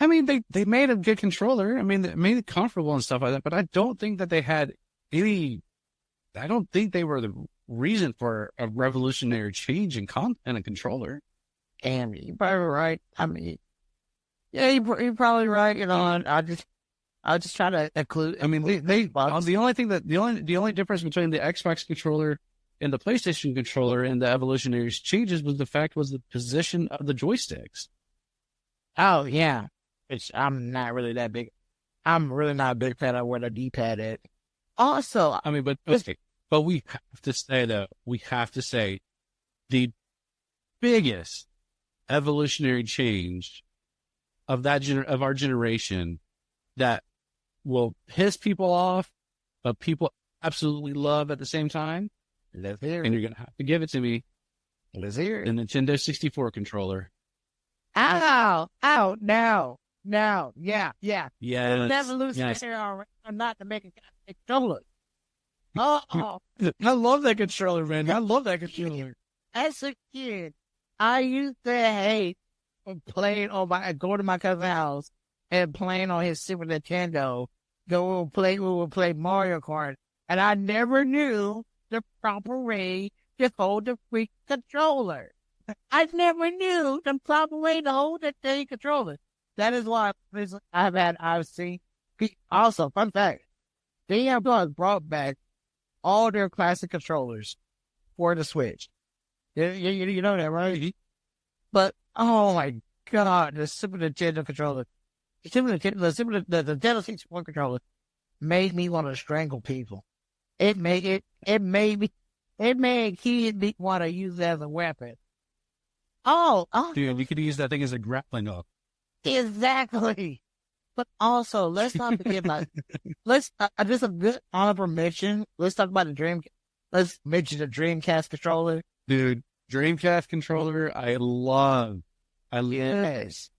I mean, they made a good controller. I mean, they made it comfortable and stuff like that, but I don't think that they had I don't think they were the reason for a revolutionary change in a controller. And you're probably right. I mean, yeah, you're probably right. You know, I just try to include. I mean, the only difference between the Xbox controller and the PlayStation controller and the evolutionary changes was the position of the joysticks. Oh yeah, I'm not really that big. I'm really not a big fan of where the D-pad is. Also, I mean, but we have to say the biggest evolutionary change of our generation that will piss people off, but people absolutely love at the same time. Let's hear it. And you're gonna have to give it to me. Let's hear it. The Nintendo 64 controller. Ow! Now, yeah. Yeah, Revolutionary already. I'm not to make a controller. Oh, I love that controller, man. I love that controller. as a kid, I used to hate going to my cousin's house and playing on his Super Nintendo. We would play Mario Kart, and I never knew the proper way to hold the freak controller. I never knew the proper way to hold the dang controller. That is why I've seen. Also, fun fact, they have brought back all their classic controllers for the Switch. You know that, right? Mm-hmm. But, oh my God, the Super Nintendo controller, the Nintendo 64 controller made me want to strangle people. It made kids want to use it as a weapon. Oh, Dude, you could use that thing as a grappling hook. exactly. But also, let's not forget about, just a good honorable mention. Let's talk about let's mention the Dreamcast controller. Dude, Dreamcast controller, I love. Yes.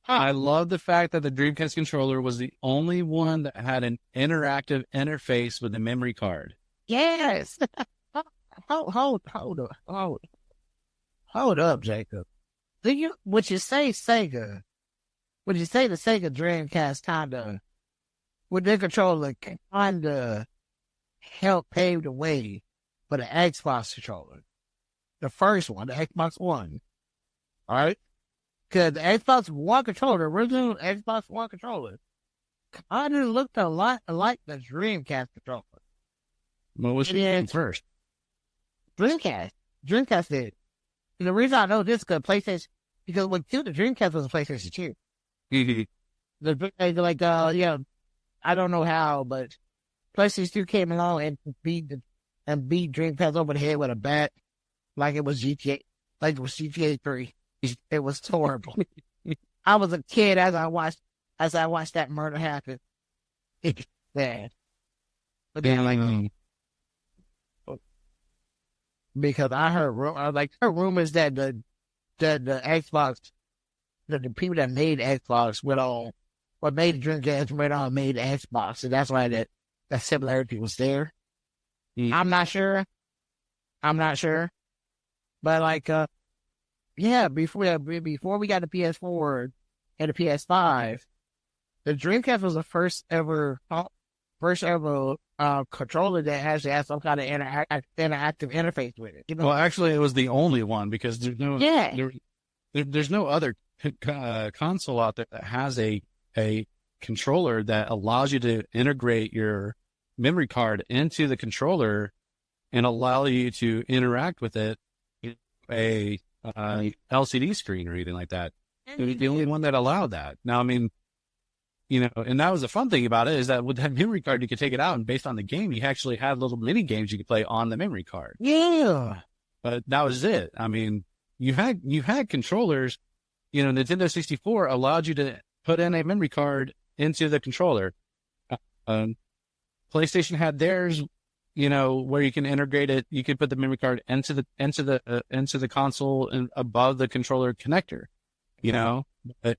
I love the fact that the Dreamcast controller was the only one that had an interactive interface with the memory card. Yes. Hold up, Jacob. Would you say Sega? Would you say the Sega Dreamcast with their controller kinda helped pave the way for the Xbox controller? The first one, the Xbox One. Alright? Because the Xbox One controller, the original Xbox One controller, kinda looked a lot like the Dreamcast controller. What was it first? Dreamcast. Dreamcast did. And the reason I know this is because the Dreamcast was a PlayStation 2. Mm-hmm. I don't know how, but PlayStation 2 came along and beat Dreamcast over the head with a bat, like it was GTA 3. It was horrible. I was a kid as I watched that murder happen. It's sad. But then, because I heard rumors that the Xbox, that the people that made Xbox made the Dreamcast went on and made the Xbox, and that's why that similarity was there. Mm. I'm not sure, but before we got the PS4 and the PS5, the Dreamcast was the first ever controller that actually has some kind of interactive interface with it. You know? Well, actually, it was the only one because there's no other console out there that has a controller that allows you to integrate your memory card into the controller and allow you to interact with it, a LCD screen or anything like that. It was the only one that allowed that. Now, I mean, and that was the fun thing about it, is that with that memory card, you could take it out, and based on the game, you actually had little mini games you could play on the memory card. Yeah. But that was it. I mean, you had controllers, Nintendo 64 allowed you to put in a memory card into the controller. PlayStation had theirs, where you can integrate it. You could put the memory card into the console and above the controller connector, But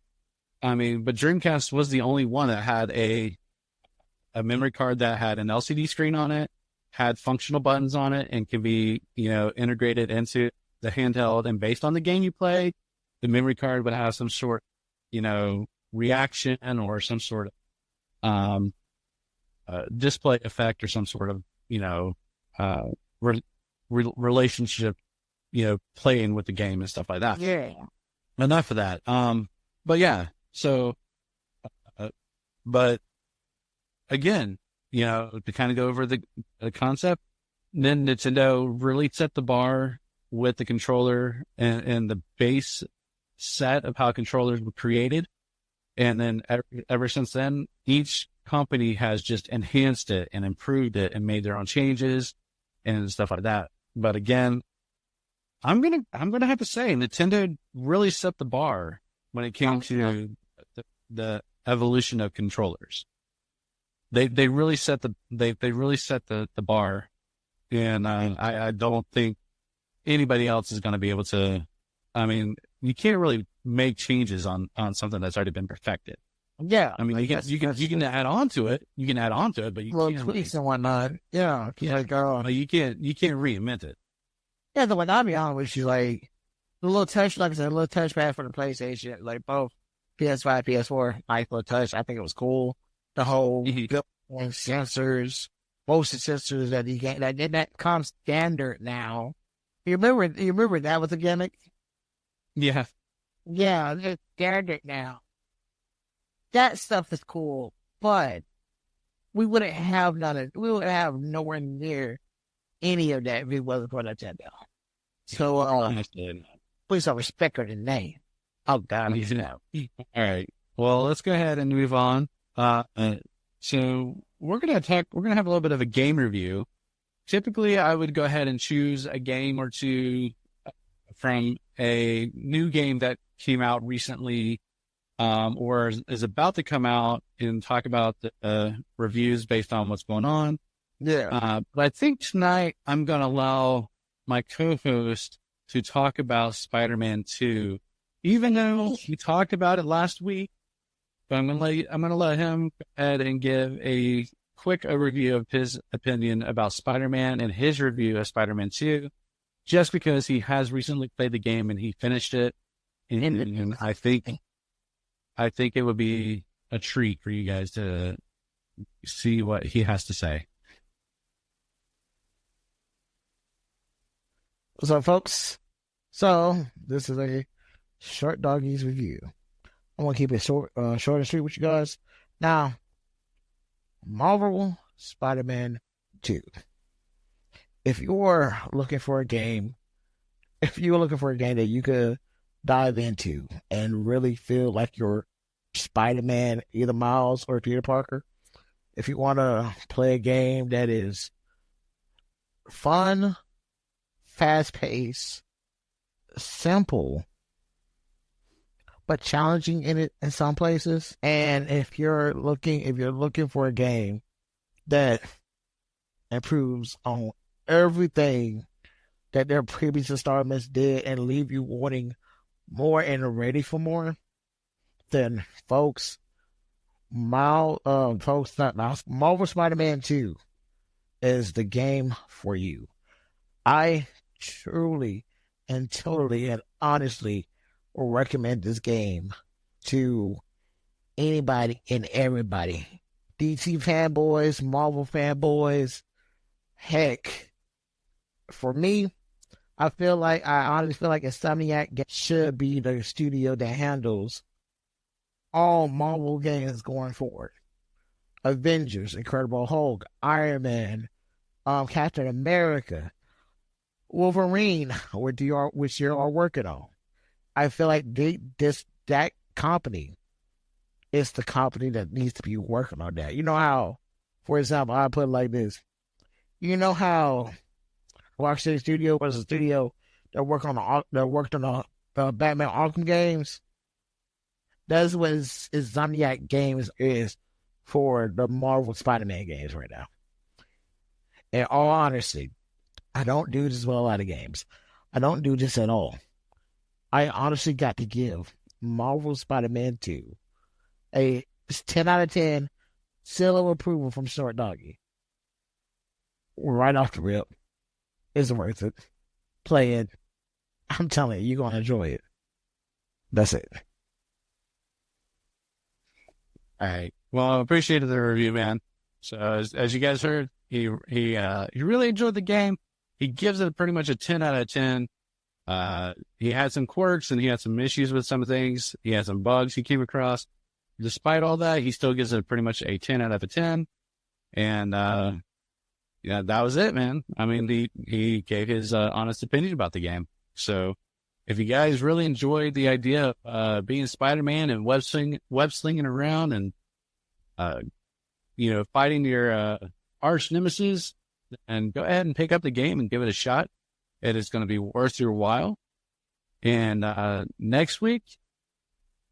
Dreamcast was the only one that had a memory card that had an LCD screen on it, had functional buttons on it, and can be, integrated into the handheld. And based on the game you play, the memory card would have some sort, reaction or some sort of display effect or some sort of, relationship, playing with the game and stuff like that. Yeah. Enough of that. But yeah, so, but again, to kind of go over the concept, then Nintendo really set the bar with the controller and the base set of how controllers were created. And then ever since then, each company has just enhanced it and improved it and made their own changes and stuff like that. But again, I'm gonna have to say Nintendo really set the bar when it came to the evolution of controllers. They really set the bar, and I don't think anybody else is going to be able to. I mean, you can't really make changes on something that's already been perfected. Yeah. I mean, you can add on to it. You can add on to it, but you can't tweaks and whatnot. Yeah. You can't reinvent it. Yeah, the one I'll be honest with you, like the little touch, like I said, a little touchpad for the PlayStation, like both PS5, PS4, nice little touch. I think it was cool. The whole built-in sensors, motion sensors that comes standard now. You remember that was a gimmick? Yeah. Yeah, it's standard now. That stuff is cool, but we wouldn't have nowhere near any of that if it wasn't for Nintendo. So, please don't respect her name. Oh God, All right. Well, let's go ahead and move on. So we're gonna have a little bit of a game review. Typically, I would go ahead and choose a game or two from a new game that came out recently, or is about to come out, and talk about the reviews based on what's going on. Yeah. But I think tonight I'm going to allow my co-host to talk about Spider-Man 2, even though we talked about it last week. But I'm going to let him go ahead and give a quick overview of his opinion about Spider-Man and his review of Spider-Man 2, just because he has recently played the game and he finished it. And I think it would be a treat for you guys to see what he has to say. What's up, folks? So this is a short doggies review. I'm gonna keep it short and sweet with you guys. Now, Marvel Spider-Man 2. If you're looking for a game that you could dive into and really feel like you're Spider-Man, either Miles or Peter Parker, if you want to play a game that is fun, fast-paced, simple, but challenging in some places, and if you're looking for a game that improves on everything that their previous installments did and leave you wanting more and ready for more, then Marvel Spider-Man 2 is the game for you. I truly and totally and honestly will recommend this game to anybody and everybody. DC fanboys, Marvel fanboys, heck, for me, I honestly feel like Insomniac should be the studio that handles all Marvel games going forward. Avengers, Incredible Hulk, Iron Man, Captain America, Wolverine, which you are working on. I feel like that company it's the company that needs to be working on that. You know how, for example, I put it like this. You know how Rocksteady Studio was a studio that worked on the Batman Arkham games? That's what Insomniac Games is for the Marvel Spider-Man games right now. In all honesty, I don't do this with a lot of games. I don't do this at all. I honestly got to give Marvel Spider-Man 2 a 10 out of 10 seal of approval from Short Doggy. Right off the rip. It's worth it. Play it. I'm telling you, you're going to enjoy it. That's it. All right. Well, I appreciated the review, man. So as you guys heard, he really enjoyed the game. He gives it pretty much a 10 out of 10. He had some quirks and he had some issues with some things. He had some bugs he came across. Despite all that, he still gives it pretty much a 10 out of a 10. And yeah, that was it, man. I mean, he gave his honest opinion about the game. So if you guys really enjoyed the idea of being Spider-Man and web slinging around and fighting your arch nemesis, and go ahead and pick up the game and give it a shot. It is going to be worth your while. And next week,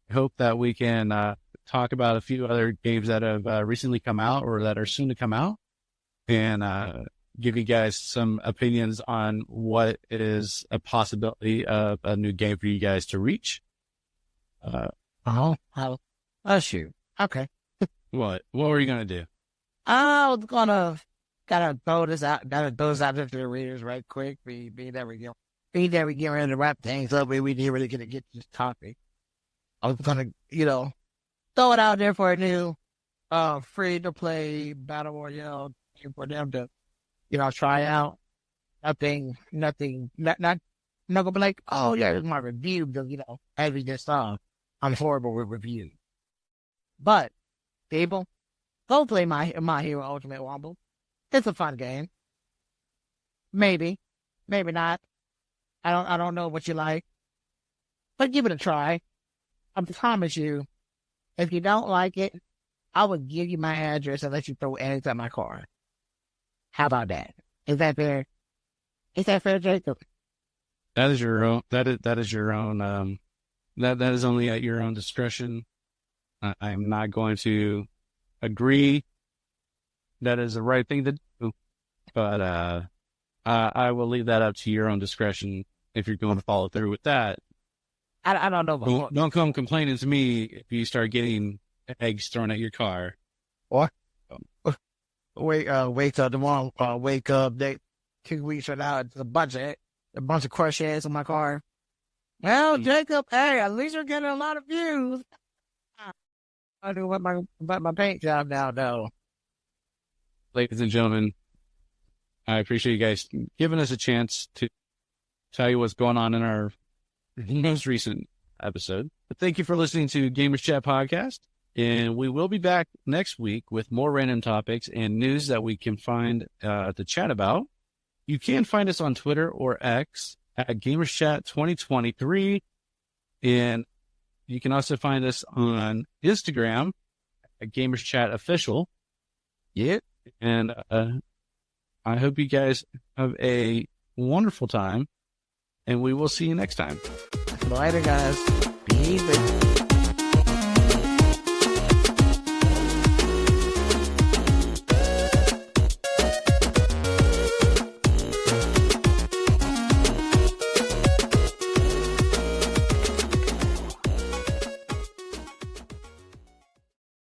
I hope that we can talk about a few other games that have recently come out or that are soon to come out, and give you guys some opinions on what is a possibility of a new game for you guys to reach. Shoot. Okay. What were you going to do? I was gonna throw this out to the readers right quick. Being that we get ready to wrap things up, we didn't really get to get this topic. I was gonna, throw it out there for a new free to play battle royale for them to, try out. Not gonna be like, oh yeah, this is my review because as we just saw, I'm horrible with reviews. But people, go play my Hero Ultimate Womble. It's a fun game. Maybe not. I don't know what you like, but give it a try. I promise you, if you don't like it, I will give you my address and let you throw anything at my car. How about that? Is that fair? Is that fair, Jacob? That is your own. That is your own. That is only at your own discretion. I'm not going to agree that is the right thing to do, but I will leave that up to your own discretion if you're going to follow through with that. I don't know. Don't come complaining to me if you start getting eggs thrown at your car. What? Wake up tomorrow. Wake up. 2 weeks from now, it's a bunch of crush heads on my car. Well, Jacob, hey, at least you're getting a lot of views. I do what my paint job now, though. Ladies and gentlemen, I appreciate you guys giving us a chance to tell you what's going on in our most recent episode. But thank you for listening to Gamers Chat Podcast, and we will be back next week with more random topics and news that we can find to chat about. You can find us on Twitter or X at Gamers Chat 2023, and you can also find us on Instagram at Gamers Chat Official. Yeah, and I hope you guys have a wonderful time, and we will see you next time. Later, guys. Be easy.